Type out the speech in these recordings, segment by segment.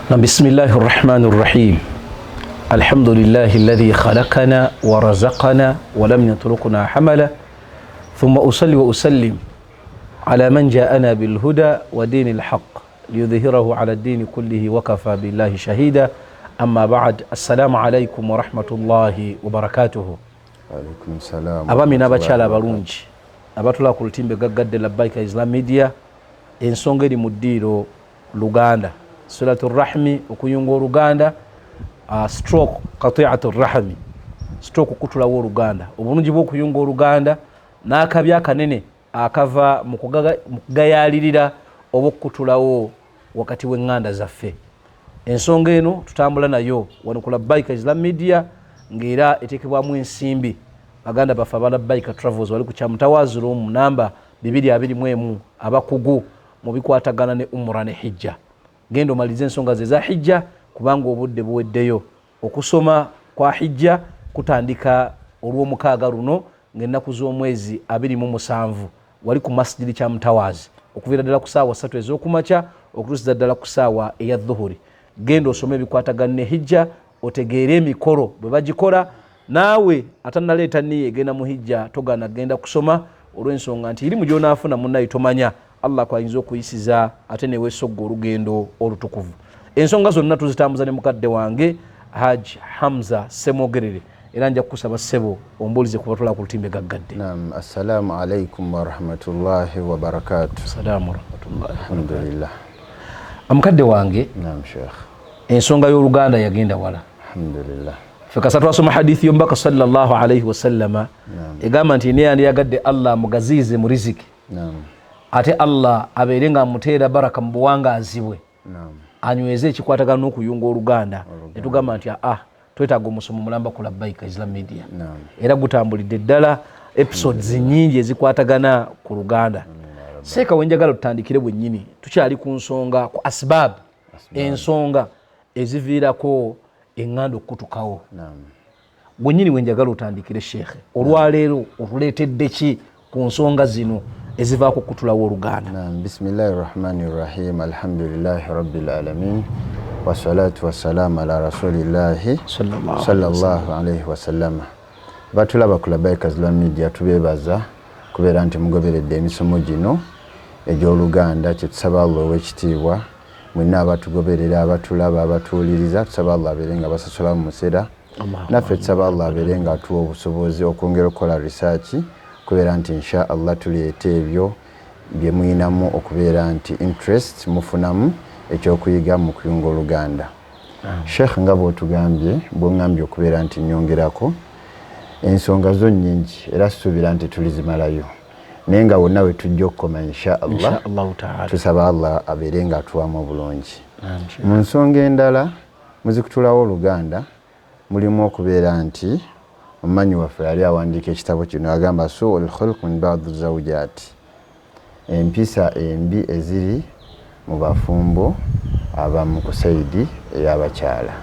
بسم الله الرحمن الرحيم الحمد لله الذي خلقنا ورزقنا ولم يتركنا حملا ثم أصلي وأسلم على من جاءنا بالهدى ودين الحق ليظهره على الدين كله وكفى بالله شهيدا أما بعد السلام عليكم ورحمة الله وبركاته. عليكم السلام. أبامي نباتشالا balungi abatula ku lutimbe gaggadde Labbaika Islam Media ensonga eri mu ddiiro Luganda Silatu Rahmi okuyunga oluganda stroke qati'atu rahmi stroke okutulawo oluganda obulungi bw'okuyunga oluganda n'akabi akanene akava mu kugayalirira oba okutulawo wakati w'enganda zaffe. Ensonga eno tutambula nayo wano ku Labbaika Islam Media ng'era eteekebwamu ensimbi baganda baffe aba Labbaika Travels wali ku Kyamutawazi mu namba 221 abakugu mu bikwatagana ne umra ne hijja. Gendo malize ensonga ze za hijja kubanga obudde buweddeyo. Okusoma kwa hijja kutandika olw'omukaaga luno ng'ennaku z'omwezi 27 wali ku masjidi Kyamutawazi okuviira ddala ku ssaawa 3 ez'okumakya okutuusiza ddala ku ssaawa eya dhuhuri. Gendo osome ebikwatagana ne hijja otegeere emikolo bwe bagikola naawe atannaleeta niye genda mu hijja togaana genda kusoma olw'ensonga nti irimu gy'onaafuna munnaye tomanya Allah kwayinza okuyisiza ate ne weesogga olugendo olutukuvu. Ensonga zonna tuzitambuza ne mukadde wange Haji Hamza Semogerere era nja kukusaba ssebo ombuulize ku batula ku lutimbe gaggadde. Naam, assalamu alaikum wa rahmatullahi wa barakatuh. Assalamu rahmatullahi. Alhamdulillah. Amukadde wange. Naam Sheikh. Ensonga y'oluganda yagenda wala. Alhamdulillah. Fekasa twasoma hadithi y'omubaka sallallahu alayhi wa sallama egamba nti naye yandiyagadde Allah mugaziize mu riziki. Naam. Ate Allah abeere nga amuteera baraka mu buwangaazibwe. Naam. Anyweze ekikwatagana n'okuyunga oluganda ne tugamba nti twetaaga omusomo mulamba ku Labbaika Islam Media. Naam. Era gutambulidde ddala episodes nnyingi ezikwatagana ku luganda. Seeka wenjagala tutandikire bwennyini tukyali ku nsonga ku asbab ensonga eziviirako enganda okutukawo. Naam. Bwennyini wenjagala otandikire Sheikh olwaleero otuleetedde ki ku nsonga zino ezivaako okutulawo oluganda? Naam, bismillahirrahmanirrahim alhamdulillahi rabbil alamin wassalatu wassalamu ala rasulillahi sallallahu alayhi wasallam. Batulaba ku Labbaika Islam Media tubeebaza kubeera nti mugoberedde emisomo gino egy'oluganda kyetusaba Allah ow'ekitiibwa mwenna abatugoberera abatulaba abatuwuliriza tusaba Allah abeere nga basasula mu musera naffe tusaba Allah abeere nga atuwa obusobozi okwongera okukola research kubeera nti insha Allah tuleeta ebyo bye muyinamu okubeera nti interest mufunamu ekyokuyiga mu kuyunga oluganda. Sheikh nga bw'otugambye bw'ongambye okubeera nti nyongerako ensonga zo nnyingi era suubira nti tulizimalayo naye nga wonna we tujja okukoma insha Allah tusaba Allah abeere nga atuwamu obulungi. Mu nsonga endala muzikutulawo oluganda mulimu okubeera nti omumanyi waffe yali awandiika ekitabo kino agamba suul khulq min ba'd zawjaati, empisa embi eziri mu bafumbo abamu ku sayidi ey'abakyala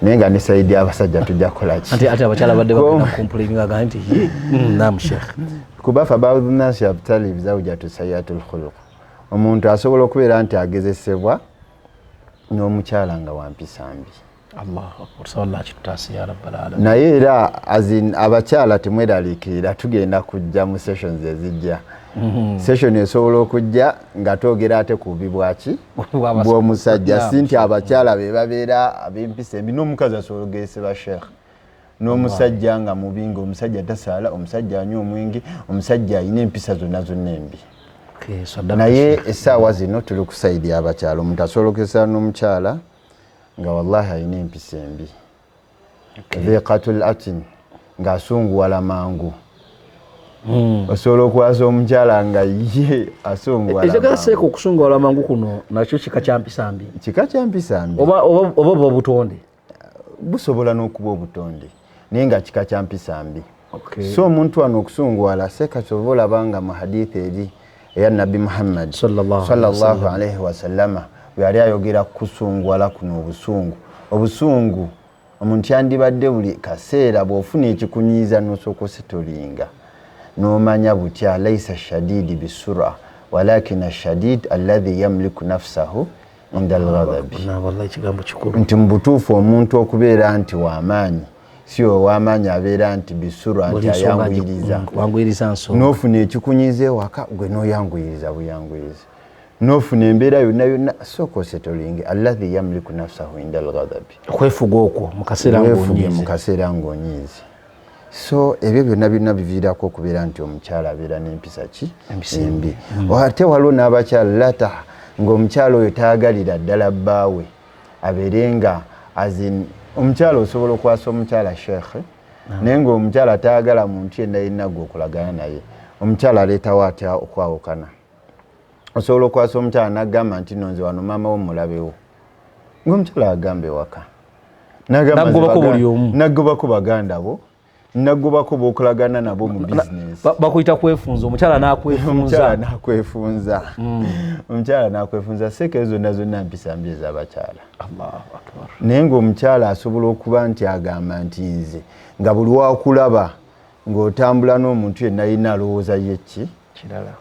naye nga ne sayidi y'abasajja tujja kukola ki? Ate abakyala badde bagenda kumpulinga nti naam Sheikh kuba fa ba'dhu nnaasi yabtali bizawjatu sayyi'atul khuluq, omuntu asobola okubeera nti agezesebwa n'omukyala nga wampisa mbi. Allahu akbar sallallahu kitutaasi ya rabbal alamin. Naye era abakyala temweraliikirira tugenda kujja mu sessions ezijja. Session esobola okujja nga twogera ate ku bubi bwaki bw'omusajja si nti abakyala be babeera ab'empisa embi n'omukazi asobola okugesebwa Sheikh n'omusajja nga mubi nga omusajja tasaala omusajja anywa omwenge omusajja alina empisa zonna embi. Naye essaawa zino tuli ku sayidi y'abakyala omuntu asobola okugesa n'omukyala nga wallahi alina empisa embi dhiqatul atin ng'asunguwala mangu. Osobola okwaza omukyala nga ye asunguwala mangu. Ekigala seeka okusunguwala mangu kuno nakyo kika kya mpisa mbi. Kika kya mpisa mbi oba butonde busobola n'okuba obutonde naye nga kika kya mpisa mbi. So omuntu wano okusunguwala seeka kyova olaba nga mu hadithi eri eya Nabi Muhammad sallallahu alayhi wasallama yali ayogera kusunguwala kuno obusungu omuntu yandibadde buli kaseera bw'ofuna ekikunyiiza n'osooka ositolinga n'omanya butya laysa shadidi bisura walakin ashadid alladhi yamliku nafsahu indal ghadabi. Wallahi kigambo kikulu. Nti mbutuufu omuntu okubeera nti w'amaanyi si ow'amaanyi abeera nti bisuru anti ayanguyiriza. Wanguyiriza nsonga. N'ofuna ekikunyize waka gwe n'oyanguyiriza buyanguyiriza. N'ofuna embeera yonna yonna sooka osetolinge alladhi yamliku nafsahu indal ghadabi. Okwefuga okwo mu kaseera ng'onyiize. So ebyo byonna byonna biviirako okubeera nti omukyala abeera n'empisa ki embi. Ate waliwo n'abakyala ng'omukyala oyo taagalira ddala bbaawe abeere nga omukyala osobola okwasa omukyala sheekhe naye ng'omukyala taagala muntu yenna yenna gwe okulagana naye omukyala aleetawo atya okwawukana. Osobola okwasa omukyala n'agamba nti nonze wano maama wo mulabewo ng'omukyala agamba ewaka naggobako baganda bo naggobako b'okulagana nabo mu bizinesi bakuyita kwefunza omukyala n'akwefunza. Omukyala n'akwefunza seeka ezo zonna mpisa mbi ez'abakyala. Naye ng'omukyala asobola okuba nti agamba nti nze nga buli wakulaba ng'otambula n'omuntu yenna yenna alowooza yeki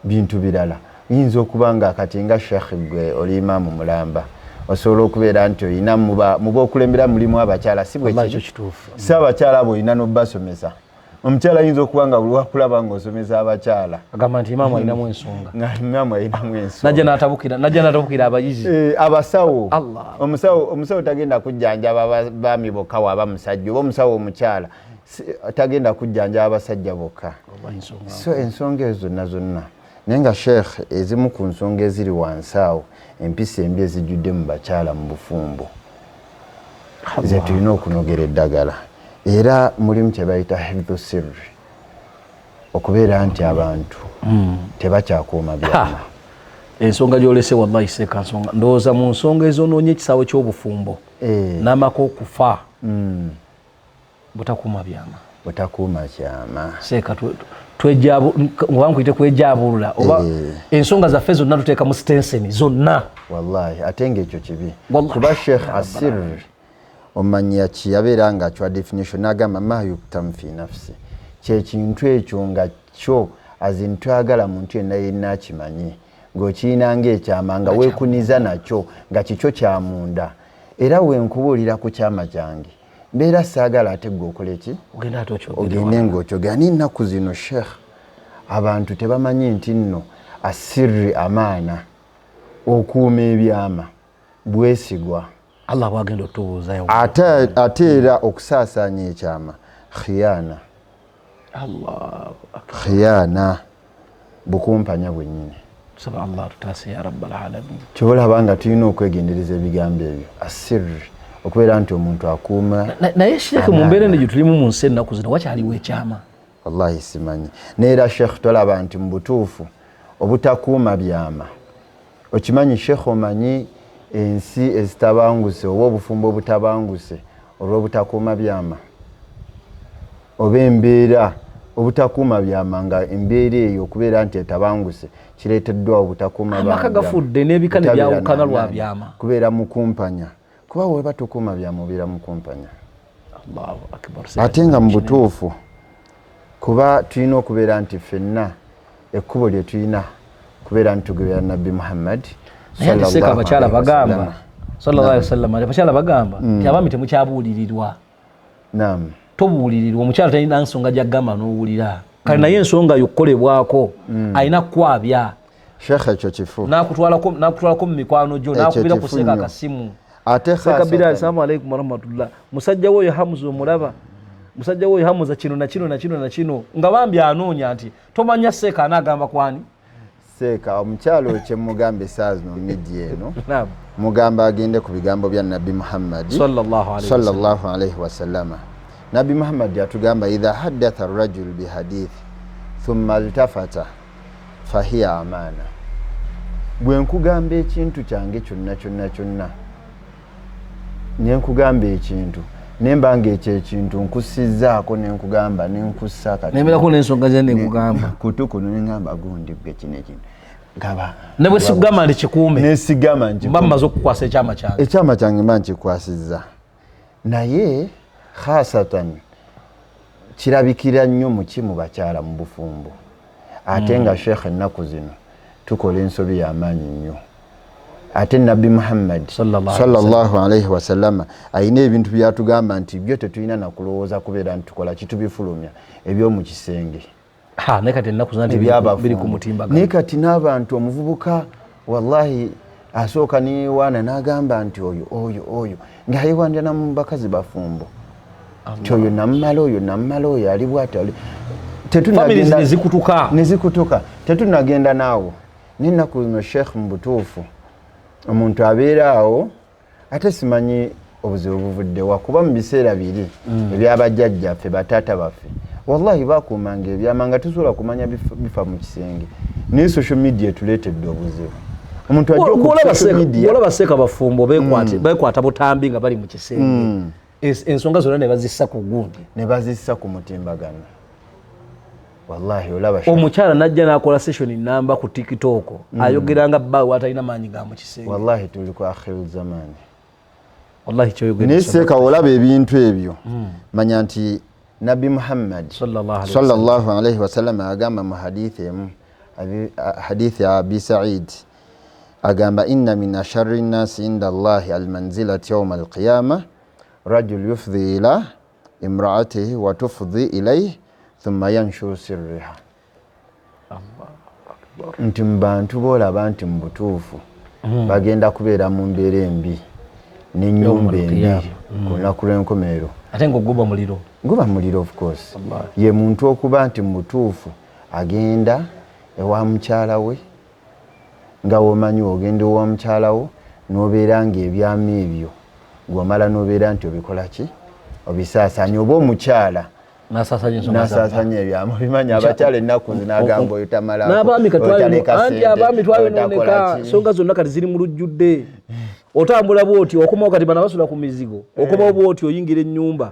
bintu birala. Yinza okuba nga kati nga sheekh gwe oli imaamu mulamba osobola okubeera nti oyina mu b'okulembera mulimu abakyala si bwe kituufu. Si abakyala abo oyina n'obbasomesa. Omukyala yinza okuba nga buli wakulaba ng'osomesa abakyala agamba nti imaamu alinamu ensonga. Imaamu alinamu ensonga. Najja n'atabukira abayizi. Abasawo. Omusawo tagenda kujjanjaba baami bokka waba musajja oba omusawo omukyala tagenda kujjanjaba abasajja bokka. So ensonga ezo zonna naye nga sheekh ezimu ku nsonga eziri wansi awo empisa embi ezijjudde mu bakyala mu bufumbo ze tulina okunogera eddagala era mulimu kye bayita hifdhu sirri okubeera nti abantu tebakyakuuma byama. Ensonga gy'olese wallahi seeka nsonga ndowooza mu nsonga ezoonoonye ekisaawe ky'obufumbo n'amaka okufa butakuuma kyama seeka kwejaabulula oba ensonga zaffe zonna tuteeka mu stenseni zonna. Wallahi ate ng'ekyo kibi kuba sheekh asirri omanya kiyabeera nga kya definition n'agamba ma yuktam fi nafsi kyekintu ekyo nga kyo azintwagala muntu yenna yenna akimanye ng'okiyina ng'ekyama nga weekuniza nakyo nga kikyo kyamunda era wenkubuulira ku kyama kyange mbeera saagala ate gwe okole ki ogende ng'okyogera n'ennaku zino sheekh abantu tebamanyi nti nno asirri amaana okuuma ebyama bwesigwa Allah bwagenda otubuuzayo ate era okusaasaanya ekyama khiyaana bukumpanya bwennyini. Tusaba Allah tutaase ya rabbal alamin. Kyolaba nga tulina okwegendereza ebigambo ebyo asirri okubeera nti omuntu akuuma naye sheekh mu mbeera eno gye tulimu mu nsi ennaku zino wakyaliwo ekyama. Wallahi simanyi neera sheekh tolaba nti mu butuufu obutakuuma byama okimanyi sheekh omanyi ensi ezitabanguse oba obufumbo obutabanguse olw'obutakuuma byama oba embeera obutakuuma byama nga embeera eyo okubeera nti etabanguse kireeteddwa obutakuuma amaka gafudde n'ebika byawukana lwa byama kubeera mukumpanya kuba weba tukuuma byama obeera mukumpanya. Allahu akbar. Ate nga mu butuufu kuba tulina okubeera nti ffenna ekkubo lye tulina kubeera nti tugoberera Nabbi Muhammad abakyala bagamba sallallahu alaihi wasallam abakyala bagamba nti abaami temukyabuulirirwa. Tobuulirirwa omukyala talina nsonga gy'agamba n'owulira kale naye ensonga yokkolebwako alina kukwabya sheekh ekyo kifu n'akutwalako mu mikwano gyo n'akubira ku seeka akasimu seeka Bilal assalamu alaikum warahmatullah musajja woyo Hamza omulaba musajja woyo Hamza kino na kino nga bambi anoonya nti tomanya seeka anaagamba kwani seeka omukyalo kye mugambe saazi mu midi eno mugamba agende ku bigambo bya Nabbi Muhammad sallallahu alaihi wasallama. Nabbi Muhammad yatugamba idha haddatha ar-rajul bihadith thumma altafata fahiya amana. Bwe nkugamba ekintu kyange kyonna nenkugamba ekintu nembanga ekintu nkusizzaako nenkugamba nenkussa kati nemerako n'ensonga ze nekugamba kutukuno nengamba gundi gwe kino ngaba ne bwe sigamba ndi kikuume nesigamba nti mbamaze okukwasa ekyama kyange mba nkikwasizza naye khasatan kirabikira nnyo mu bakyala mu bufumbo ate nga sheekh ennaku zino tukola ensobi y'amaanyi nnyo ate nabbi Muhammad sallallahu alaihi wasallam ayina ebintu byatugamba nti byo tetulina nakulowooza kubeera nti tukola kitubifulumya ebyomu kisenge nekati ennaku zanti biri ku mutimba naye kati n'abantu omuvubuka wallahi asooka newaana n'agamba nti oyo ng'ayewaandira mu bakazi bafumbo nti oyo nammala oyo ali bwati nezikutuka tetunagenda naawo n'ennaku zino sheekh mu butuufu omuntu abeera awo ate simanyi obuzibu buvuddewa kuba mu biseera biri ebyabajjajjaffe bataata baffe wallahi bakuumanga ebyama nga tusobola kumanya bifa mu kisenge naye social media tuleetedde obuzibu omuntu olaba seeka bafumbo bekwata butambi nga bali mu kisenge ensonga zonna ne bazissa ku gundi ne bazissa ku mutimbagano wallahi olaba omukyala najja n'akola session namba ku TikTok ayogeranga bbaawe atalina maanyi ga mu kisenge wallahi tuli ku akhiru zamani wallahi kyoyogera naye seeka olaba ebintu ebyo manya nti Nabi Muhammad sallallahu alaihi wasallam agamba mu hadithi ya Abi Sa'id agamba inna min asharri nnasi inda Allahi almanzilati yawma alqiyama rajul yufdhi ila imraatihi wa tufdhi ilayhi thumma yanshuru sirriha. Nti mbantu boolaba nti mu butuufu bagenda kubeera mu mbeera embi n'ennyumba embi ku lunaku lw'enkomerero. Ate ng'oguba muliro. Guba muliro of course. Ye muntu okuba nti mu butuufu agenda ewa mukyala we nga womanyi ogenda ewa mukyala wo n'obeera ng'ebyama ebyo gw'omala n'obeera nti obikola ki obisaasaanya oba omukyala nasasanya ebyama bimanya abakyala ennaku zinagamba oyo tamala n'abaami twayononeka songa zonna kati ziri mu lujjudde otambula bwoti okomawo kati bana basula ku mizigo okomawo bwoti oyingira ennyumba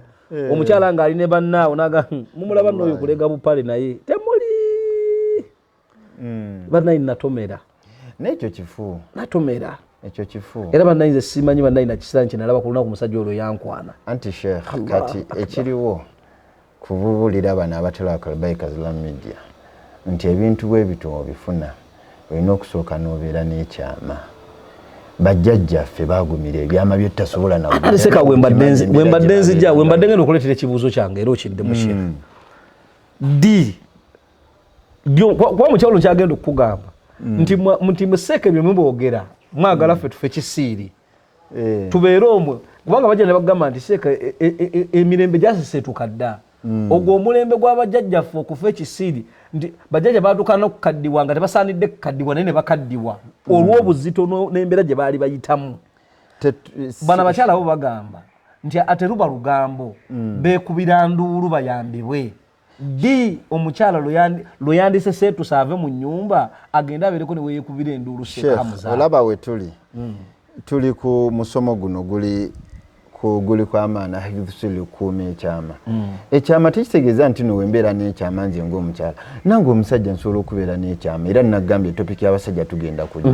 omukyala nga ali ne bannaawo naga mumulaba n'oyo kulega bupale naye temuli bannayi natomera n'ekyo kifu natomera ekyo kifu era bannayi nze simanyi bannayi nakisira nti nalaba ku lunaku omusajja olwo yankwana anti sheekh kati ekiriwo kubuulira bano abatala Kalbaika Islam Media nti ebintu bwe bito obifuna olina okusooka n'obeera n'ekyama bajjajjaffe baagumira ebyama byetasobola naeseka wembadde ngenda okuleetera ekibuuzo kyange era okiddemu sheekh kuba mukyalo nkyagenda okukugamba nti museeka ebyo muboogera mwagala ffe tufe kisiiri tubeere omwe kubanga bajja ne bagamba nti seeka emirembe gyaseseetuka dda ogwo omulembe gw'abajjajjaffe okufa ekisiiri nti bajjajja baatuuka n'okukaddiwa nga tebasaanidde kukaddiwa naye ne bakaddiwa olw'obuzito n'embeera gye baali bayitamu. Bano abakyala bo bagamba nti ate luba lugambo beekubira nduulu bayambibwe di omukyala lwe yandise seetusa ave mu nnyumba agenda abeereko ne weeyekubira enduulu sekamuza. Olaba we tuli ku musomo guno guli kw'amaana hifdhul kuuma ekyama. Ekyama tekitegeeza nti no wembeera n'ekyama nze ng'omukyala nange omusajja nsobola okubeera n'ekyama era nagambye topiki y'abasajja tugenda kujja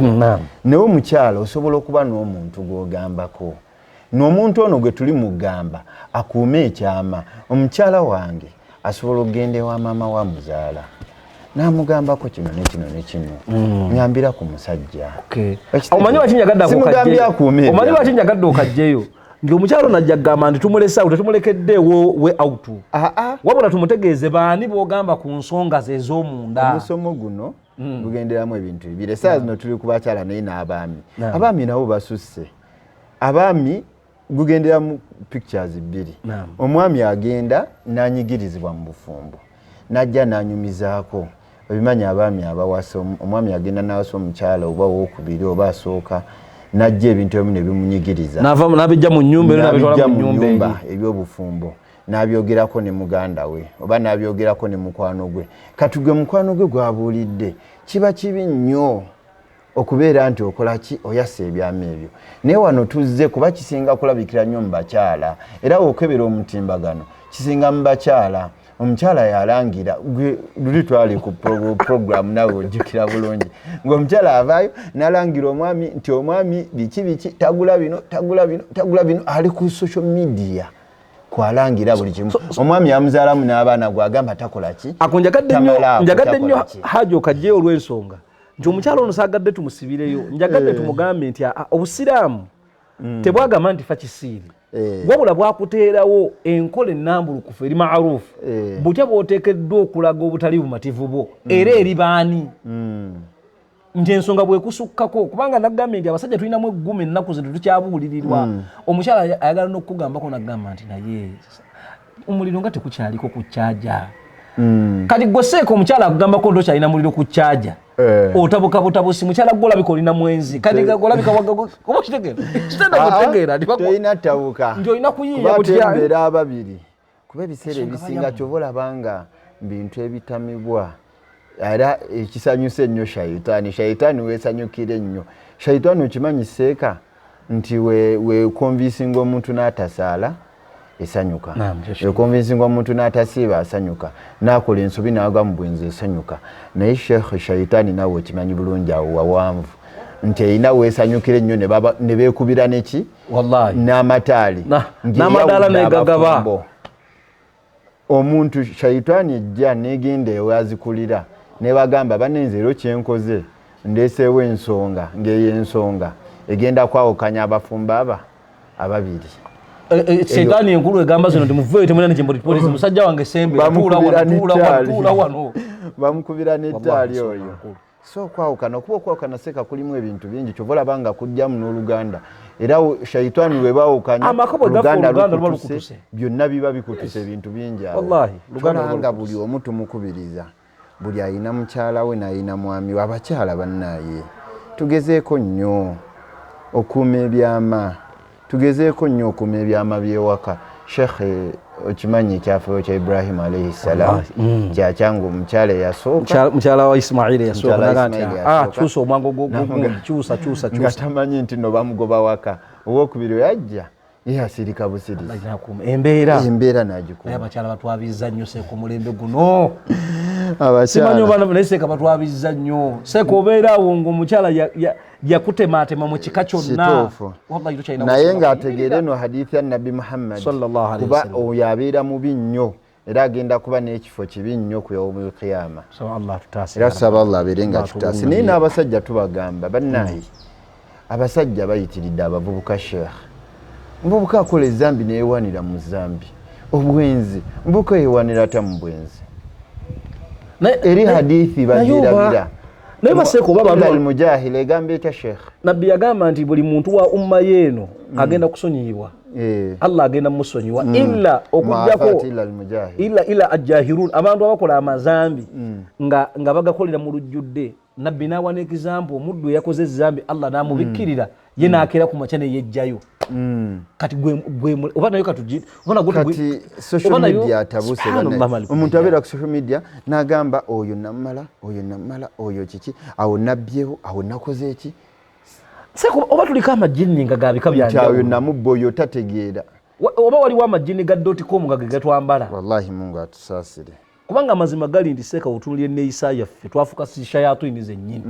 naye omukyala osobola okuba n'omuntu gw'ogambako n'omuntu ono gwe tuli mugamba akuume ekyama. Omukyala wange asobola okugenda ewa maama wa muzaala n'amugambako kino ne kino ne kino ngambira ku musajja. Omanyi lwaki njagadde okajjeyo ng'omukyalo najja kugamba nti tumulesa tetumulekeddeewo we autu wabula tumutegeeze baani b'ogamba ku nsonga ze ez'omunda. Omusomo guno gugenderamu ebintu bibiri. Essaawa zino tuli ku bakyala naye n'abaami. Abaami nabo basusse. Abaami gugenderamu pictures bbiri. Omwami agenda n'anyigirizibwa mu bufumbo n'ajja n'anyumizaako. Obimanya abaami abawasa omwami agenda n'awasa omukyala oba wookubiri oba asooka najja ebintu ebimu ne bimunyigiriza n'abijja mu nnyumba era n'abitwala mu nnyumba eby'obufumbo n'abyogerako ne muganda we oba n'abyogerako ne mukwano gwe. Kati gwe mukwano gwe gwabuulidde kiba kibi nnyo okubeera nti okola ki oyasa ebyama ebyo. Naye wano tuzze kuba kisinga kulabikira nnyo mu bakyala era okebera omutimbagano kisinga mu bakyala. Omukyala yalangira luli twali ku program nawe ojjukira bulungi ng'omukyala avaayo n'alangira omwami nti omwami biki tagula bino ali ku social media kwalangira buli kimu. Omwami yamuzaalamu n'abaana gwagamba takola ki njagadde nnyo haji okajjeyo olw'ensonga nti omukyala ono saagadde tumusibireyo njagadde tumugambe nti obusiraamu tebwagamba nti fa kisiiri wabula bwakuteerawo enkola ennambulukufu eri maarufu butya bw'oteekeddwa okulaga obutali bumativu bwo era eri baani nti ensonga bwekusukkako kubanga nagambye nti abasajja tulinamu egguma ennaku zino tukyabuulirirwa omukyala ayagala n'okukugambako nagamba nti naye omuliro nga tekukyaliko ku kyaja kati gwe seeka omukyala akugambako nti okyalina muliro ku kyaja otabukabutabusi mukyala gwe olabika olina mwenzi kati olabika oba okitegeera kitenda kutegeera tolina tabuka nti olina kuyiiya kutyambeera ababiri kuba ebiseera ebisinga kyoba olabanga bintu ebitamibwa era ekisanyusa ennyo shayitaani weesanyukira ennyo shayitaani okimanyi seeka nti wekonvinsinga omuntu n'atasaala esanyuka wekonvinsinga omuntu n'atasiiba asanyuka n'akola ensobi n'agwa mu bwenzi esanyuka naye sheekh shayitaani nawe okimanyi bulungi awo wawanvu nti erina weesanyukira ennyo ne beekubira neki n'amataali n'amadaala negagaba omuntu shayitaani ejja negenda ewazikulira nebagamba banenze ero kyenkoze ndeeseewo ensonga ng'eyo ensonga egenda kwawukanya abafumba ababiri Shayitaani enkulu egamba zino nti muveeyo temulina nekimpolipolisi musajja wange sembe tuula wano bamukubira n'ettaali oyo so okwawukana okuba okwawukana seeka kulimu ebintu bingi kyova olabanga kujjamu n'oluganda era shayitaani webaawukanya oluganda lukutuse byonna biba bikutuse ebintu bingi awo tolanga buli omu tumukubiriza buli ayina mukyala we n'ayina mwami we abakyala bannaaye tugezeeko nnyo okuuma ebyama by'ewaka shekhe okimanyi ekyafeewo kya Ibrahim alayhi salam kyakyanga omukyala eyasooka mukyala wa Ismaili eyasooka kyusa omwango gwogundi kyusa nga tamanyi nti no bamugoba waka owokubiri yajja ye asirika busirizi embeera n'agikuuma abakyala batwabizza nnyo seeka omulembe guno simanyi oba naye seeka batwabizza nnyo seeka obeera awo ng'omukyala yakutemaatema mu kika kyonna naye ng'ategeere no hadithi ya Nabi Muhammad kuba oyo abeera mubi nnyo era agenda kuba n'ekifo kibi nnyo ku yawmul qiyama era saba Allah abeere nga tutaasi naye n'abasajja tubagamba bannaayi abasajja bayitiridde abavubuka sheekh mbubuka akola ezambi neyewanira mu zambi obwenzi mbubuka yewanira ata mu bwenzi eri hadithi bagirabira naye baseeko oba bantu almujahil egamba etya sheekh nabbi yagamba nti buli muntu wa umma yeeno agenda kusonyiyibwa Allah agenda musonyiwa illa okujjako illa ajahirun abantu abakola amazambi nga bagakolera mu lujjudde nabbi n'awa n'ekizampu omuddu eyakoze ezambi Allah n'amubikkirira ye n'akeera ku makya ne yejjayo kati oba nayo kati social media atabuse omuntu abeera ku social media n'agamba oyo nammala oyo kiki awo nabbyewo awo nakoze eki oba tuliko amajini nga gabika byanjawulo namubba oyo tategeera oba waliwo amajini ga .com nga ge gatwambala wallahi Mungu atusaasire kubanga amazima gali ndi seeka otunulye neeyisa yaffe twafuka shayatini zennyini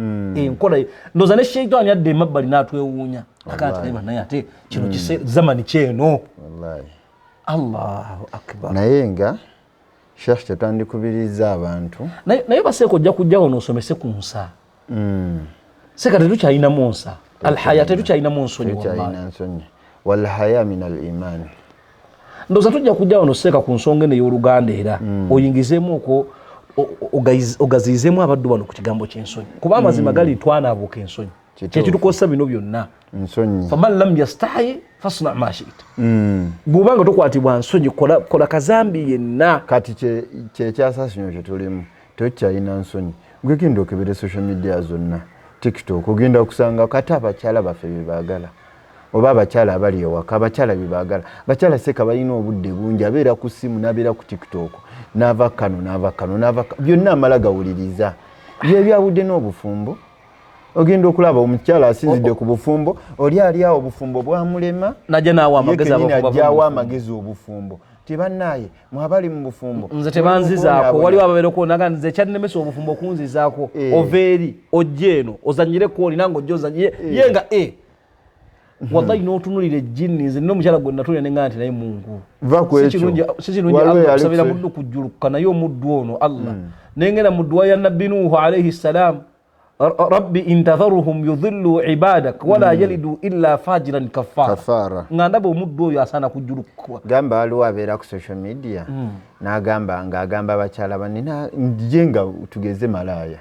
enkola ndooza ne shayitaani adde emabbali n'atwewuunya akati naye ate kino zamani kyeno Allahu akbar naye nga sheekh kyetwandikubiriza abantu naye baseeka ojja kujjawo n'osomese ku nsa seeka tetukyalinamu nsa alhaya tetukyalinamu nsonyi walhaya min al-iman ndooza tujja kujjawo noseeka ku nsonga eno ey'oluganda era oyingizeemu okwo ogaziizemu abaddu bano ku kigambo ky'ensonyi kuba amazima gali twanaabuuka ensonyi kyekitukozesa bino byonna faman lam yastahi fasna ma shi'ta bw'obanga tokwatibwa nsonyi kola kazambi yenna kati kyekyasaasinyo kye tulimu tokyalina nsonyi gwegenda okebera social media zonna TikTok ogenda okusanga kati abakyala baffe bebaagala oba abakyala abali ewaka abakyala bebaagala bakyala seeka balina obudde bungi abeera ku ssimu n'abeera ku TikTok n'ava kano byonna amala gawuliriza byebyawudde n'obufumbo ogenda okulaba omukyala asinzidde ku bufumbo oli ali awo obufumbo bwamulema najja najjawo amagezi obufumbo tibannaaye mwabali mu bufumbo nze tebanzizaako waliwo ababeera okuwonaga nze kyannemesa obufumbo kunzizaako oveeri ojja eno ozanyire kooli nange ojja ozanyire ye nga wallahi n'otunulira ejjini nze nina omukyala gwe natulira nenga nti naye Mungu si kirungi Allah kusabira muddu kujjulukuka naye omuddu ono Allah nengenda mu dduwa ya Nabbi Nuhu alayhi salam rabbi intadharuhum yudhillu ibadak wala yalidu illa fajiran kafara ngandaba omuddu oyo asana kujulukwa gamba aliwo abeera ku social media ng'agamba abakyala banina njenga tugeze malaya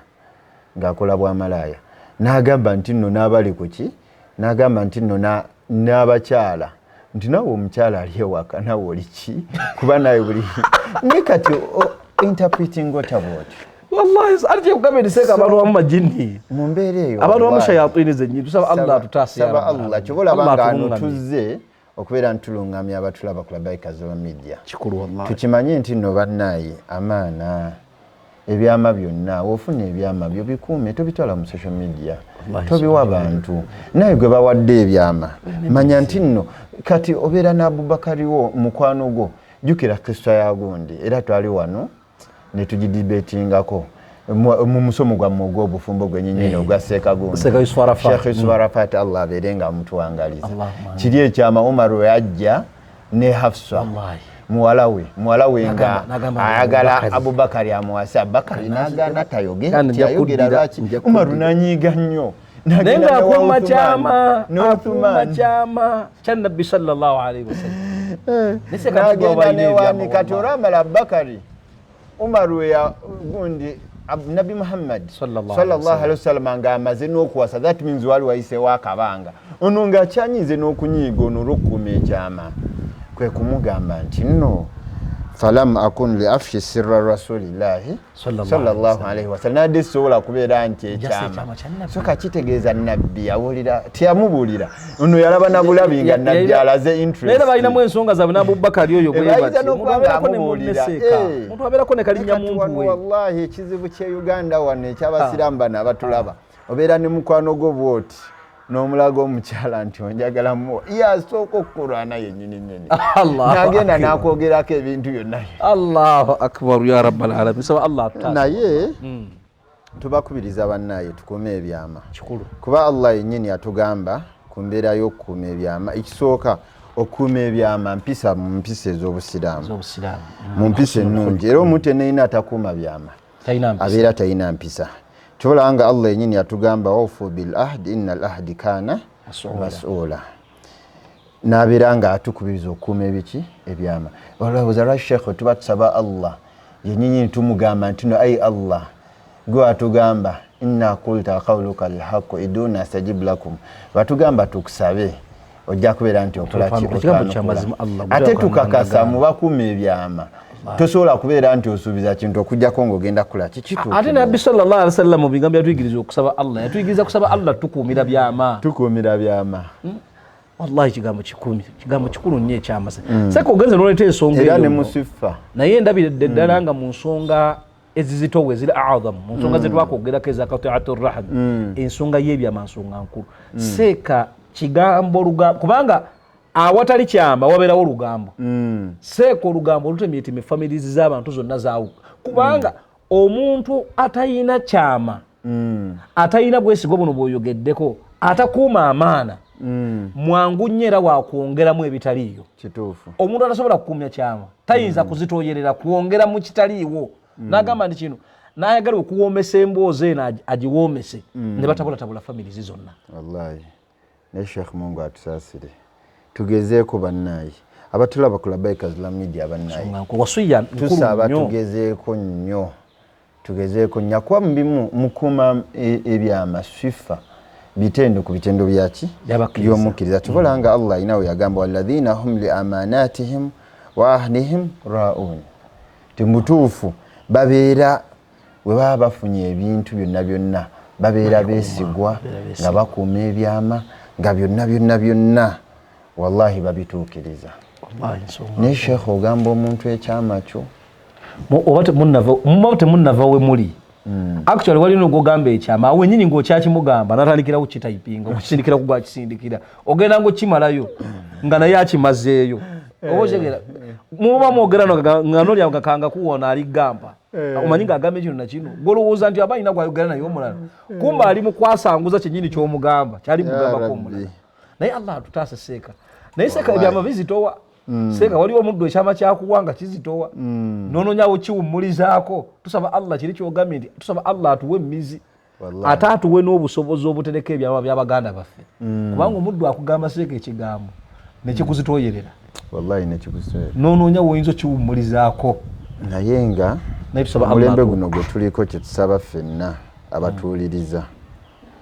ng'akola bwa malaya n'agamba nti nno n'abali ku ki n'agamba nti nno n'abakyala nti nawe omukyala ali ewaka nawe oli ki kuba nawe buli ne kati interpreting otabwoti wallahi arje kugambe seka abantu wa majini mu mbeera eyo abantu wa mushayatini zenyi tusaba Allah tutasi saba Allah kibola bangano tuzze okubeera ntulungamya abatulaba ku Labbaika Media kikulu wallahi tukimanye nti nno bannayi amaana ebyama byonna ofuna ebyama byo bikuume tobitwala mu social media tobiwa abantu naye gwe bawadde ebyama manya nti nno kati obeera na Abubakari wo mukwano gwo jukira Kristo yagundi era twali wano ne tugidibetingako mu musomo gwa mwogo obufumbo gwenyenyine ogwa Seeka gundi Sheikh Yusuf Arafat Allah aberenga mutwangaliza kiri ekyama Umar yajja ne Hafsa muwala we nga ayagala Abubakari amuwasa Bakari nagana tayogera lwaki Umaru nanyiga nnyo nenga akuma chama cha Nabbi sallallahu alaihi wasallam nagenda kati oramala Abubakari Umaru ya gundi Nabi Muhammad sallallahu alaihi wasallam nga amaze n'okuwasa that means wali wayise wakabanga ono nga chanyize n'okunyiga ono lukuma ekyama kwe kumugamba nti nno falam akun li afshi sirra rasulillahi sallallahu alaihi wasallam nade sobola kubeera nti ekyama so kakitegeeza nabbi awulira tiyamubulira ono yalaba nabulabi nga nabbi alaze interest era balina mu ensonga zaabwe n'Abubakari oyo bwe bati omuntu abeerako ne muneseka omuntu abeerako ne kalinya muntu we wallahi ekizibu kye Uganda wano eky'abasiraamu bano abatulaba obeera ne mukwano gwo bwoti n'omulago omukyala nti onjagala mu yasooka okukulwana yennyini nagenda n'akwogerako ebintu byonna Allahu akbar ya rabbal alamin saba Allah naye tubakubiriza bannaye tukume ebyama kuba Allah yennyini atugamba ku mbeera y'okukuuma ebyama ekisooka okukuuma ebyama mpisa mu mpisa ez'obusiraamu mu mpisa ennungi era omuntu enayina atakuuma byama abeera talina mpisa Tolanga Allah yenyini atugamba ofu bil ahd innal ahdi kana mas'ula nabiranga atukubiriza okuuma ebiki ebyama wala Sheikh tubatsaba Allah yenyini tumugamba ntino ay Allah go atugamba inna qulta qawluka alhaq iduna sajib lakum batugamba tukusabe ojja kubeera nti okola ate tukakasa mu bakuuma ebyama tosobola kubeera nti osuubiza kintu okujjako ng'ogenda kula kikitu ate Nabbi sallallahu alaihi wasallam bigambo yatuyigiriza okusaba Allah yatuyigiriza kusaba Allah tukuumira byama wallahi kigambo kikulu nnyo ekyama seka ogenze n'oleeta ensonga era ne musifa naye ndabire ddala nga mu nsonga ezizitowe ziri a'adham mu nsonga zetwakwogerako eza qati'atu rahim ensonga y'ebyama nsonga nkulu seeka kigambo kubanga awatali kyama wabeerawo olugambo seeka olugambo olutemyetemye families z'abantu zonna zaawuka kubanga omuntu atayina kyama atayina bwesigo buno bw'oyogeddeko atakuuma amaana mwangu nnyo era wakwongeramu ebitaliiyo kituufu omuntu atasobola kukuumya kyama tayinza kuzitooyerera kwongeramu kitaliiwo n'agamba nti kino n'ayagala okuwoomesa emboozi eno agiwoomese ne batabulatabula families zonna wallahi ne Sheikh Mungu atusaasire tugezeeko bannayi abatulaba ku Labbaika Media bannayi tusaba tugezeeko nnyo kuba mubimu mukuma ebyama sifa bitendo ku bitendo byaki by'omukkiriza tubolanga Allah inawe yagamba walladhina hum li amanatihim wa ahdihim ra'un timutuufu babeera we baba bafunye ebintu byonna babeera beesigwa nga bakuuma ebyama nga byonna wallahi babituukiriza ne Sheikh ogamba omuntu ekyama kyo oba temunnava we muli actually walina ogogamba ekyama awe nyinyi ng'okyakimugamba natandikirawo kitayipinga okukisindikira ku gwakisindikira ogenda ng'okimalayo nga naye akimazeeyo oba okyegera muba mwogerano nga nolya gakanga kuwona aligamba omanyi ng'agamba ekino nakino golowooza nti aba alina gwayogera naye omulala kumba ali mu kwasanguza kyennyini ky'omugamba kyali mugambako omulala naye Allah atutaase seeka naye seeka ebyama bizitowa seeka waliwo omuddu ekyama kyakuwanga kizitowa noononyawo kiwummulizaako tusaba Allah kiri kyogambye nti tusaba Allah atuwe emmizi ate atuwe n'obusobozi obutereka ebyama by'abaganda baffe kubanga omuddu akugamba seeka ekigambo nekikuzitoyerera wallahi nekikuzitoyerera noonoonya woyinza okiwummulizaako naye nga omulembe guno gwe tuliko kye tusaba ffenna abatuwuliriza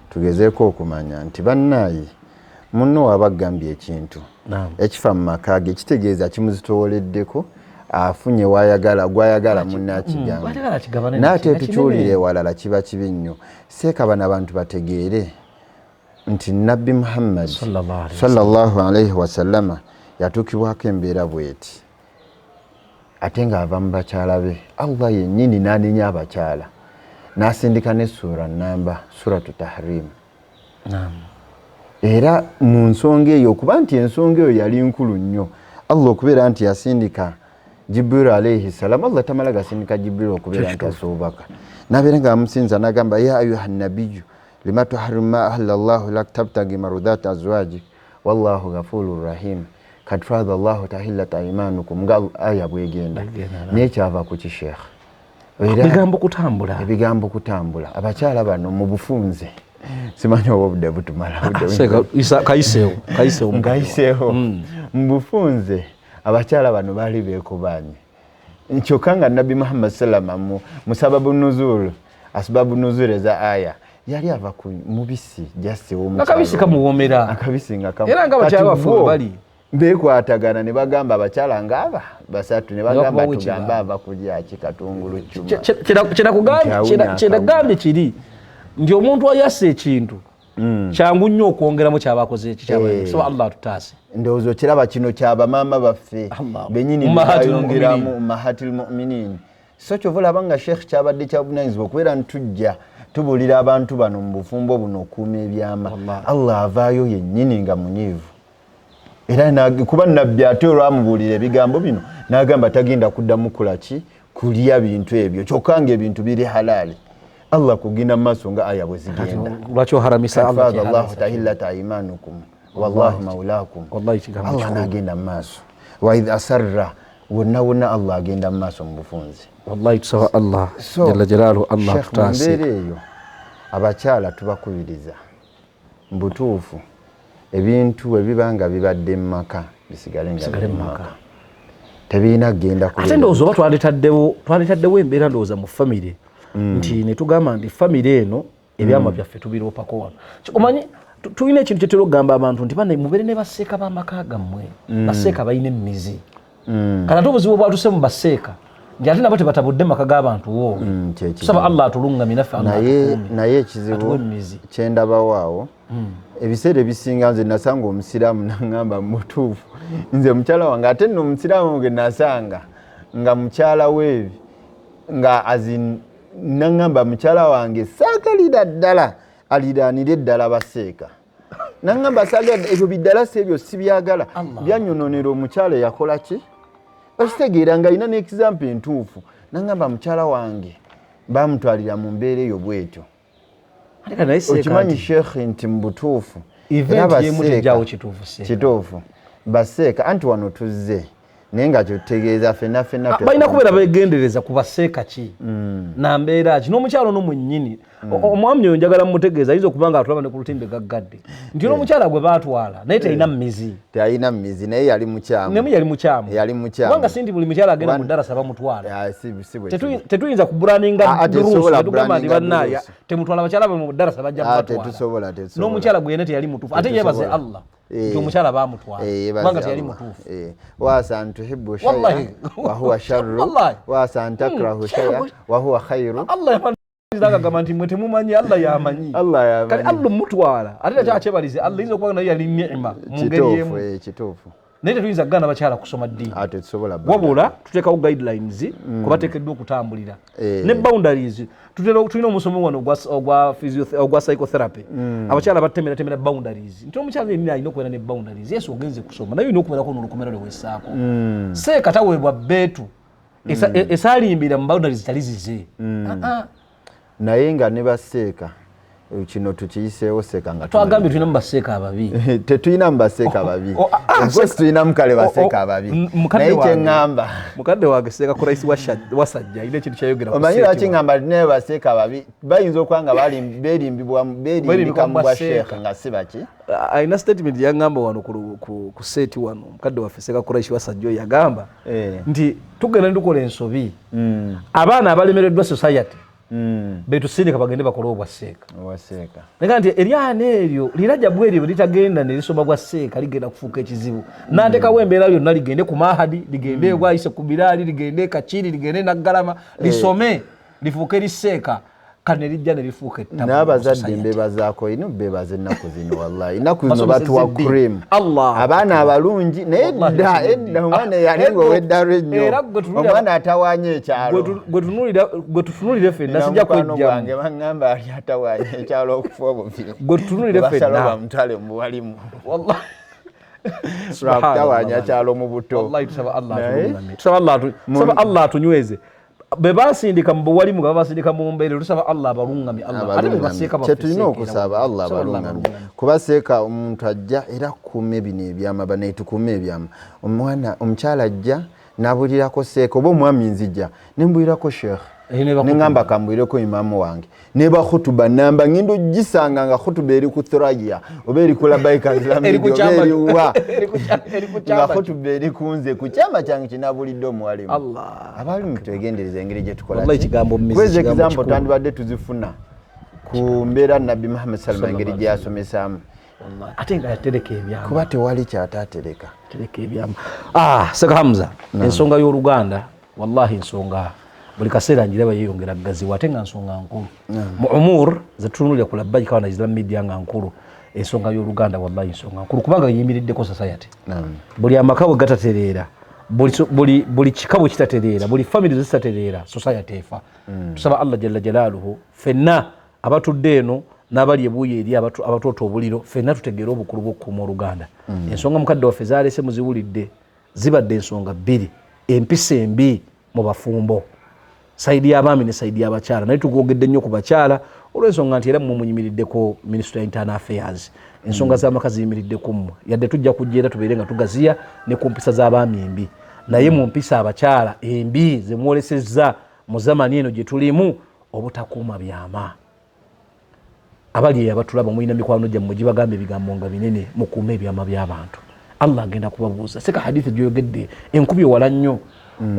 tugezeeko okumanya nti bannaayi munno wabagambye ekintu ekifa mu maka ge kitegeeza kimuzitowoleddeko afunye gwayagala munne akigamba naate tukyulire ewalala kiba kibi nnyo seeka bano abantu bategeere nti nabbi Muhammad sallallahu alaihi wasallama yatuukibwako embeera bweti ate ng'ava mu bakyala be Allah yennyini n'anenya abakyala n'asindika ne sura namba suratu tahrim era mu nsonga eyo okuba nti ensonga eyo yali nkulu nnyo Allah okubeera nti yasindika Jibril alayhi salam Allah tamala gasindika Jibril okubeera nti asoobaka n'abeera nga amusinza n'agamba ya ayuha nabiyyu lima tuharrimu ma ahalla Allahu lak tabtagi marudata azwajik wallahu ghafurur rahim kad farada Allahu tahillata aymanukum nga aya bwegenda n'ekyava ku kisheekh ebigambo kutambula abakyala bano mu bufunze simanyi oba obudde butumala kayiseewo mu bufunze abakyala bano baali beekubanye kyokka nga nabbi Muhammad sallama mu sababu nuzul asbabu nuzul eza aya yali ava ku mubisi akabisi kamuwomera era nga abakyala baffe bali beekwatagana ne bagamba abakyala ngaaba basatu ne bagamba tugamba ava kulya katungulu kyuma kyenagambye kiri nti omuntu ayassa ekintu kyangu nnyo okwongeramu kyabakoze so Allah tutaase ndowooza kiraba kino kyabamaama baffe benyini bayongeramu ummahatil mu'minin so kyovulaba nga sheekh kyabadde kyabunanyizibwa okubeera ntujja tubuulira abantu bano mu bufumbo buno okuuma ebyama Allah avaayo yennyini nga munyiivu era kuba nabbi ate olwamubuulira ebigambo bino n'agamba tagenda kuddamu kulya bintu ebyo kyokka nga ebintu biri halaali Allah kugenda mu maaso nga aya bwe zigenda lwaki oharamisa Allahu tahillata aymanukum wallahu maulakum Allah n'agenda mu maaso wa idh asarra wonna Allah agenda mu maaso mu bufunzi wallahi tusaba Allah jalla jalaaluhu Allah tutaase mbeera eyo abakyala tubakubiriza mbutuufu ebintu ebibanga bibadde mu maka bisigale nga biri mu maka tebiina kugenda ate ndowooza oba twandetaddewo embeera ndowooza mu famire nti ne tugamba nti famire eno ebyama byaffe tubiroopako wano omanyi tulina ekintu kyetera okugamba abantu nti bane mubeere ne baseeka b'amaka gammwe baseeka balina emmizi kana ate obuzibu bwatuse mu baseeka nti ate nabo tebatabudde maka g'abantu wo tusaba Allah atulungamye naffe naye ekizibu kyendabawaawo awo ebiseera ebisinga nze nasanga omusiraamu naŋŋamba mutuufu nze mukyala wange ate nno omusiraamu ge nasanga nga mukyala weebi nga naŋŋamba mukyala wange saagalira ddala aliraanira eddala baseeka naŋŋamba saagalira ebyo biddala si ebyo sibyagala byanyononera omukyala yakola ki bakitegeera nga alina n'ekizampa entuufu naŋŋamba mukyala wange bamutwalira mu mbeera eyo bwetyo okimanyi sheekhi nti mu butuufu kituufu baseeka anti wano tuzze naye nga kyotutegeeza ffenna balina kubeera begendereza ku baseeka ki nambeera ki n'omukyalo n'omwennyini omwami oyo njagala mumutegeeza ayinza okuba nga atulaba ne ku lutimbe gaggadde nti n'omukyala gwe baatwala naye talina mmizi naye yali mukyamu kubanga si nti buli mukyala agenda mu ddarasa bamutwala tetuyinza kuburaninga tugamba nti bannaaya temutwala bakyala be mu ddarasa bajja mubatwala n'omukyala gwe yena teyali mutuufu ate yeebaze Allah nti omukyala baamutwala kubanga teyali mutuufu wasa an tuhibbu shay'an wa huwa sharru wasa an takrahu shay'an wa huwa khairu agamba nti mwe temumanyi Allah yamanyi kati Allah mutwala ate kyakyebalize Allah yinza okuba naye yali ni'ima mu ngeri emu naye tetuyinza kugana bakyala kusoma ddiini wabula tuteekawo guidelines kubateekeddwa okutambulira ne boundaries tulina omusomo wano ogwa psychotherapy abakyala batemera boundaries nti omukyala yenina alina okubeera ne boundaries yesu ogenze kusoma naye olina okubeerako n'olukomera lwewessaako seeka taweebwa bbeetu esaalimbira mu boundaries tali zize naye nga ne baseeka kino tukiyiseewo seeka nga twagambye tulina mubaseeka ababi tetulina mubaseeka ababi of tulina mukale baseeka ababi naye kyeŋŋamba mukadde wange seeka kuraisi wasajja alina ekintu kyayogera omanyi lwaki ŋŋamba naye baseeka ababi bayinza okuba nga berimbika mu bwa sheekha nga si baki alina statement yaŋŋamba wano ku seeti wano mukadde waffe seeka kuraisi wasajja oyo yagamba nti tugenda nitukola ensobi abaana abalemereddwa society betusindika bagende bakole obwasseeka naye nti eryana eryo lirajjabu eryo litagenda ne lisoma bwasseeka ligenda kufuuka ekizibu nantekawo embeera yonna ligende ku mahadi ligende bwayise ku biraali ligende kaciri ligende naggalama lisome lifuuke lisseeka kane lijja ne lifuuka ettabu n'abazadde mbebazaako ino bebaza ennaku zino wallahi ennaku zino batuwa cream abaana abalungi naye edda omwana yalinga ow'eddalo ennyo omwana atawaanya ekyalo gwe tutunulire ffenna sijja kwejjamu baŋŋamba ali atawaanya ekyalo okufa obuviro gwe tutunulire ffenna bamutwale mu buwalimu lwakutawaanya kyalo mu buto tusaba Allah atunyweze bebasindika mu buwalimu nga basindika mu mbeere tusaba Allah abalungamye kyetulina okusaba Allah abalungamye kubaseeka omuntu ajja era kukuuma bino ebyama banaye tukuume ebyama omwana omukyala ajja nabulirako seeka oba omwami nzijja nembulirako sheekh neŋŋamba kambwireko imamu wange neba khutuba namba ngendo gisanga nga khutuba eri ku thuraya oba eri kulabaika zlamidiowa nga khutuba eri kunze ku kyama kyange kinabulidde omuwalimu abali mutwegendereza engeri gyetukolaweze example twandibadde tuzifuna ku mbeera nabbi Muhammad salama engeri gyeyasomesaamu ate nga yatereka ebyama kuba tewali kyatatereka tereka ebyama Seka Hamza ensonga y'Oluganda wallahi ensonga buli kaseera njiraba yeyongera gaziwa ate nga nsonga nkulu mu umur zetunulira ku labbaika wana Islam media nga nkulu ensonga y'Oluganda wallahi nsonga nkulu kubanga yimiriddeko society buli amakawo gatatereera buli kikabo kitatereera buli family zitatereera society efa tusaba Allah jalla jalaaluhu fenna abatudde eno n'abali ebuuyi eri abatoota obuliro fenna tutegeera obukulu bw'okukuuma Oluganda ensonga mukadde waffe zaalese muziwulidde zibadde ensonga bbiri empisa embi mu bafumbo saidi y'abaami ne saidi y'abakyala naye tugogedde nnyo ku bakyala olw'ensonga nti era mmwe munyimiriddeko Ministry of Internal Affairs ensonga z'amaka ziyimiriddeko mmwe yadde tujja kujja era tubeere nga tugaziya ne ku mpisa z'abaami embi naye mu mpisa abakyala embi ze mwolesezza mu zamani eno gye tulimu obutakuuma byama abali abatulaba mulina mikwano gyammwe gibagambe ebigambo nga binene mukuume ebyama by'abantu Allah agenda kubabuuza seka hadithi gyoyogedde enkubi ewala nnyo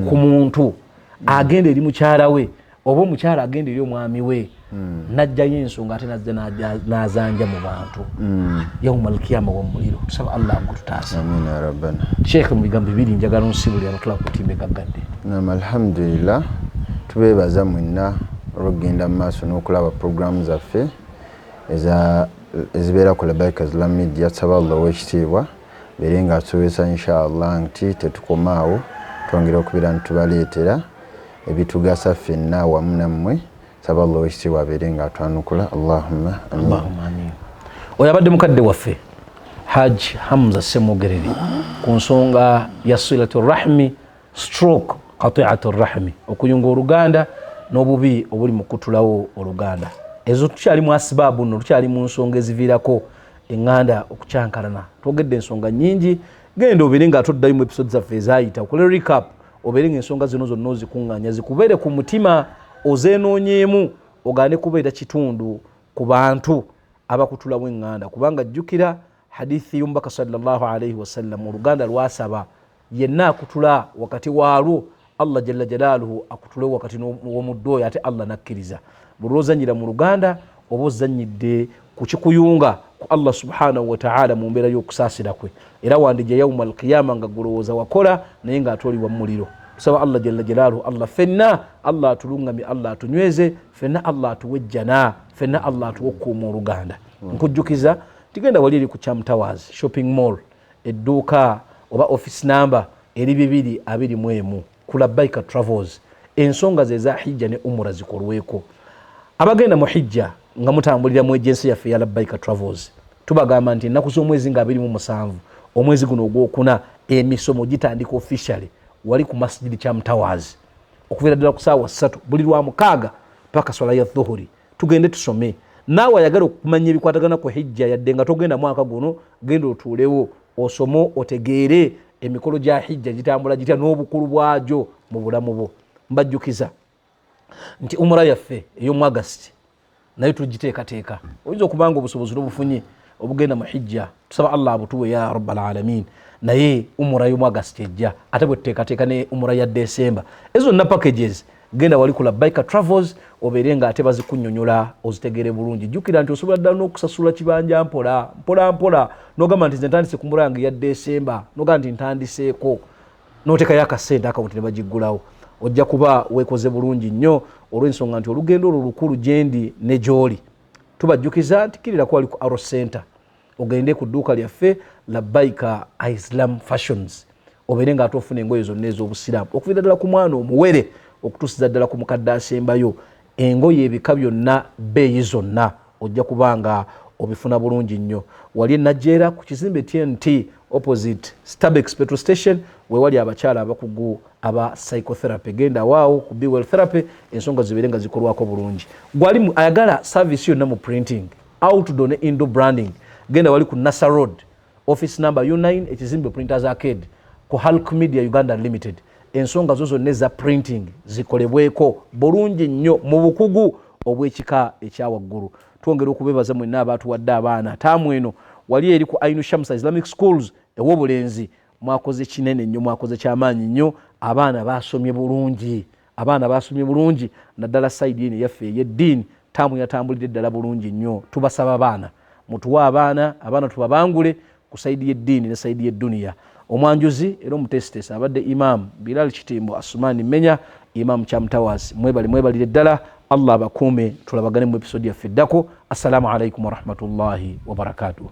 ku muntu agenda eri mukyala we oba omukyala agenda eri omwami we najjayo ensonga ate nazza n'azanja mu bantu yawmal kiyama w'omuliro tusaba Allah agututaasa amina rabbana Sheikh mu bigambo bibiri njagala nsibuli abatula ku timbe gaggadde alhamdulillah tubeebaza mwenna olw'okugenda mu maaso n'okulaba programu zaffe ezibeera ku Labbaika Islam Media tusaba Allah ow'ekitiibwa beere nga atusobozesa inshallah nti tetukomaawo twongera okubeera nitubaleetera ebitugasa ffenna wamu nammwe saba Allah ow'ekitiibwa abeere nga atwanukula Allahumma amin. Oyo abadde mukadde waffe Hajj Hamza Ssemogerere ku nsonga ya silatu rahmi stroke qati'atu rahmi okuyunga Oluganda n'obubi obuli mu kutulawo Oluganda ezo tukyali mu asibaabu nno tukyali mu nsonga eziviirako eŋŋanda okucyankalana twogedde ensonga nnyingi genda obeere nga atoddayo mu episode zaffe ezaayita okole recap obeere ng'ensonga zino zonna ozikuŋŋaanya zikubeere ku mutima ozeenonyeemu ogaane kubeera kitundu ku bantu abakutulamu eŋŋanda kubanga jjukira hadithi y'omubaka sallallahu alaihi wasallam Oluganda lwasaba yenna akutula wakati waalwo Allah jalla jalaaluhu akutule wakati w'omuddo oyo ate Allah nakkiriza buli lw'ozannyira mu Luganda oba ozannyidde ku kikuyunga ku Allah subhanahu wa ta'ala mu mbeera y'okusaasira kwe era wandijja yawmal qiyama nga gulowooza wakola naye ng'atwalibwa mu muliro tusaba Allah jalla jalaaluhu Allah fenna Allah atulungamye Allah atunyweze fenna Allah atuwejjana fenna Allah atuwokkuuma Oluganda nkujjukiza tigenda wali eri ku Cham Towers shopping mall edduuka oba office number eri 221 ku Labbaika Travels ensonga ze za hijja ne umura zikolweko abagenda mu hijja nga mutambulira mu agency yaffe ya Labbaika Travels tubagamba nti ennaku z'omwezi nga 27 omwezi guno ogwokuna emisomo gitandika officially wali ku masjidi Cham Towers okuviira ddala ku ssaawa 3 buli lwa mukaaga paka swala ya dhuhuri tugende tusome naawe ayagala okumanya ebikwatagana ku hijja yadde nga togenda mwaka guno genda otuulewo osomo otegeere emikolo gya hijja gitambula gitya n'obukulu bwagyo mu bulamu bwo. Mbajjukiza nti umura yaffe ey'omu August naye tugiteekateeka. Oyinza okubanga obusobozi n'obufunye obugenda mu hijja, tusaba Allah abutuwe ya rabbal alamin, naye umura y'omu August ejja ate bwe tuteekateeka ne umura ya December. Ezo zonna packages genda wali ku Labbaika Travels obeere nga ate bazikunnyonnyola ozitegeere bulungi. Jjukira nti osobola ddala n'okusasula kibanja mpola n'ogamba nti nze ntandise ku mulango ya December, n'ogamba nti ntandiseeko n'oteekayo akasente akawunti ne bagiggulawo. Ojja kuba weekoze bulungi nnyo olw'ensonga nti olugendo olwo lukulu gyendi ne gy'oli. Tubajjukiza nti kirira ko wali ku Arrow Center, ogende ku dduuka lyaffe Labbaika Islam Fashions obeere nga ate ofuna engoye zonna ez'obusiraamu okuviira ddala ku mwana omuwere okutuusiza ddala ku mukadde asembayo. Engoye ebika byonna bbeeyi zonna ojja kubanga obifuna bulungi nnyo. Wali Najjeera ku kizimbe TNT opposite Starbex petrol station wewali abakyala abakugu aba psychotherapy. Genda waawo ku Be Well Therapy ensonga zibeere nga zikolwako bulungi. Gwali ayagala service yonna mu printing, outdoor ne indoor branding, genda wali ku Nasa Road office number U9 ekizimbe Printers Arcade ku Hulk Media Uganda Limited. Ensonga zo zonna eza printing zikolebweko bulungi nnyo mu bukugu obw'ekika ekyawaggulu. Twongera okubeebaza mwenna abaatuwadde abaana taamu eno wali eri ku Ainu Shamsa Islamic Schools ew'obulenzi. Mwakoze kinene nnyo, mwakoze kyamaanyi nnyo. Abaana basomye bulungi naddala sayidi eno yaffe ey'eddiini taamu yatambulidde ddala bulungi nnyo. Tubasaba abaana mutuwe abaana tubabangule ku sayidi y'eddiini ne sayidi y'edduniya. Omwanjuzi era omutesitesi abadde Imam Bilal Kitimbo Asumani Menya, Imam Chamtawasi. Mwebalire ddala. Allah abakuume, tulabagane mu episode yaffe eddako. Assalamu alaikum warahmatullahi wabarakatuh.